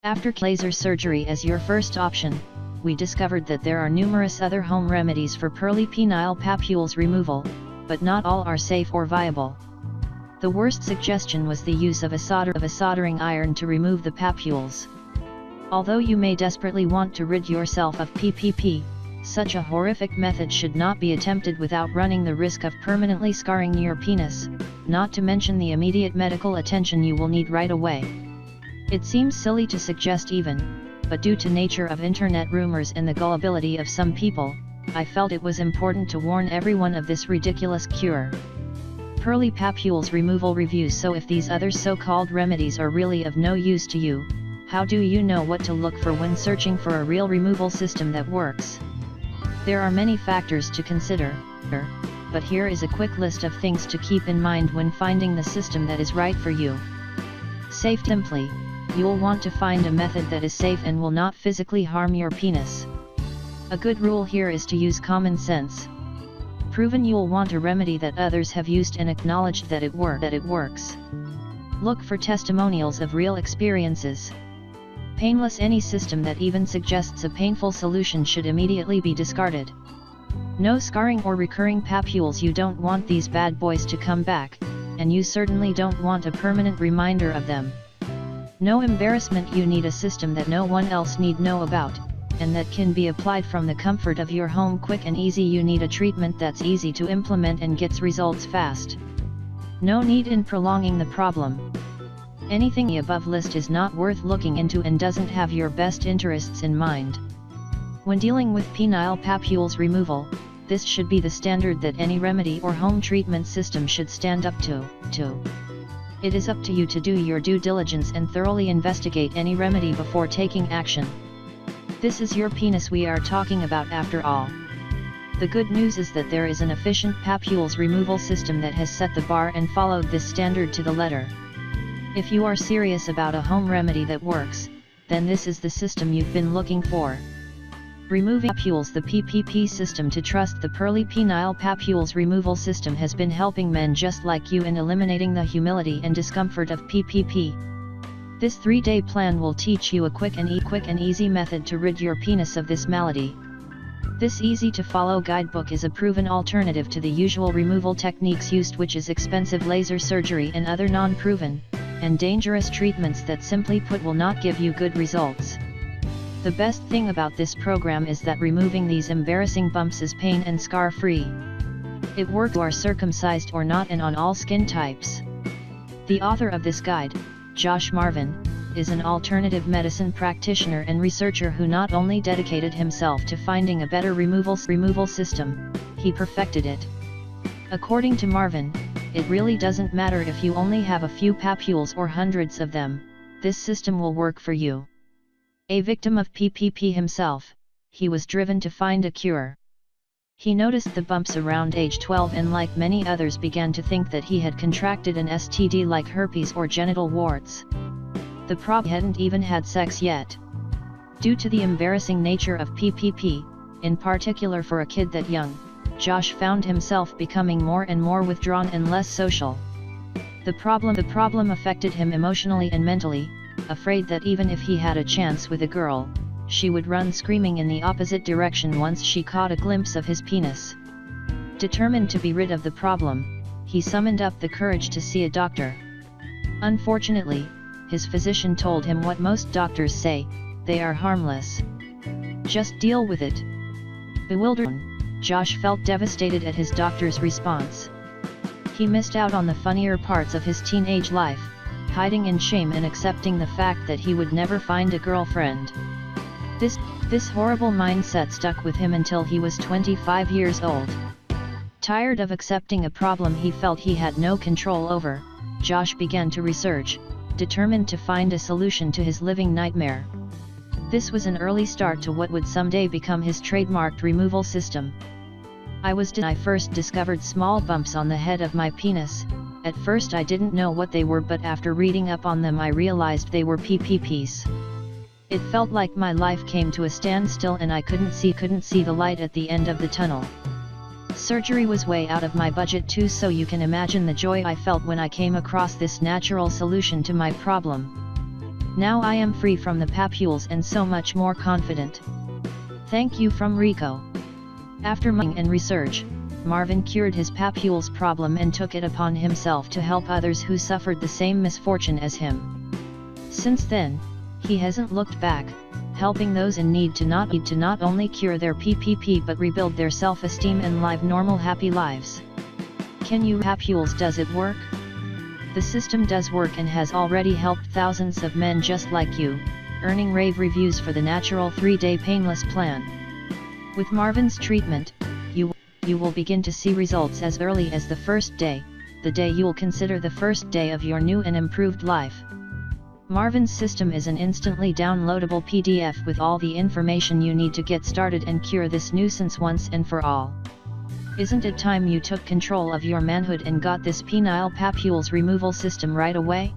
After laser surgery as your first option, we discovered that there are numerous other home remedies for pearly penile papules removal, but not all are safe or viable. The worst suggestion was the use of a soldering iron to remove the papules. Although you may desperately want to rid yourself of PPP, such a horrific method should not be attempted without running the risk of permanently scarring your penis, not to mention the immediate medical attention you will need right away. It seems silly to suggest even, but due to nature of internet rumors and the gullibility of some people, I felt it was important to warn everyone of this ridiculous cure. Pearly papules removal reviews. So if these other so-called remedies are really of no use to you, how do you know what to look for when searching for a real removal system that works? There are many factors to consider, but here is a quick list of things to keep in mind when finding the system that is right for you. Simply, you'll want to find a method that is safe and will not physically harm your penis. A good rule here is to use common sense. Proven. You'll want a remedy that others have used and acknowledged that it works. Look for testimonials of real experiences. Painless. Any system that even suggests a painful solution should immediately be discarded. No scarring or recurring papules. You don't want these bad boys to come back, and you certainly don't want a permanent reminder of them. No embarrassment. You need a system that no one else need know about, and that can be applied from the comfort of your home quick and easy. You need a treatment that's easy to implement and gets results fast. No need in prolonging the problem. Anything the above list is not worth looking into and doesn't have your best interests in mind. When dealing with penile papules removal, this should be the standard that any remedy or home treatment system should stand up to. It is up to you to do your due diligence and thoroughly investigate any remedy before taking action. This is your penis we are talking about after all. The good news is that there is an efficient papules removal system that has set the bar and followed this standard to the letter. If you are serious about a home remedy that works, then this is the system you've been looking for. Removing papules. The PPP system. To trust the Pearly Penile Papules removal system has been helping men just like you in eliminating the humility and discomfort of PPP. This 3-day plan will teach you a quick and easy method to rid your penis of this malady. This easy-to-follow guidebook is a proven alternative to the usual removal techniques used, which is expensive laser surgery and other non-proven and dangerous treatments that simply put will not give you good results. The best thing about this program is that removing these embarrassing bumps is pain and scar-free. It works whether you are circumcised or not and on all skin types. The author of this guide, Josh Marvin, is an alternative medicine practitioner and researcher who not only dedicated himself to finding a better removal system, he perfected it. According to Marvin, it really doesn't matter if you only have a few papules or hundreds of them, this system will work for you. A victim of PPP himself, he was driven to find a cure. He noticed the bumps around age 12 and like many others began to think that he had contracted an STD like herpes or genital warts. The problem hadn't even had sex yet. Due to the embarrassing nature of PPP, in particular for a kid that young, Josh found himself becoming more and more withdrawn and less social. The problem affected him emotionally and mentally, afraid that even if he had a chance with a girl, she would run screaming in the opposite direction once she caught a glimpse of his penis. Determined to be rid of the problem, he summoned up the courage to see a doctor. Unfortunately, his physician told him what most doctors say: they are harmless. Just deal with it. Bewildered, Josh felt devastated at his doctor's response. He missed out on the funnier parts of his teenage life, hiding in shame and accepting the fact that he would never find a girlfriend. This horrible mindset stuck with him until he was 25 years old. Tired of accepting a problem he felt he had no control over, Josh began to research, determined to find a solution to his living nightmare. This was an early start to what would someday become his trademarked removal system. I first discovered small bumps on the head of my penis. At first I didn't know what they were, but after reading up on them I realized they were PPPs. It felt like my life came to a standstill and I couldn't see the light at the end of the tunnel. Surgery was way out of my budget too, so you can imagine the joy I felt when I came across this natural solution to my problem. Now I am free from the papules and so much more confident. Thank you from Rico. After much and research, Marvin cured his papules problem and took it upon himself to help others who suffered the same misfortune as him. Since then, he hasn't looked back, helping those in need to not only cure their PPP but rebuild their self-esteem and live normal happy lives. Can you papules, does it work? The system does work and has already helped thousands of men just like you, earning rave reviews for the natural 3-day painless plan. With Marvin's treatment, you will begin to see results as early as the first day, the day you'll consider the first day of your new and improved life. Marvin's system is an instantly downloadable PDF with all the information you need to get started and cure this nuisance once and for all. Isn't it time you took control of your manhood and got this penile papules removal system right away?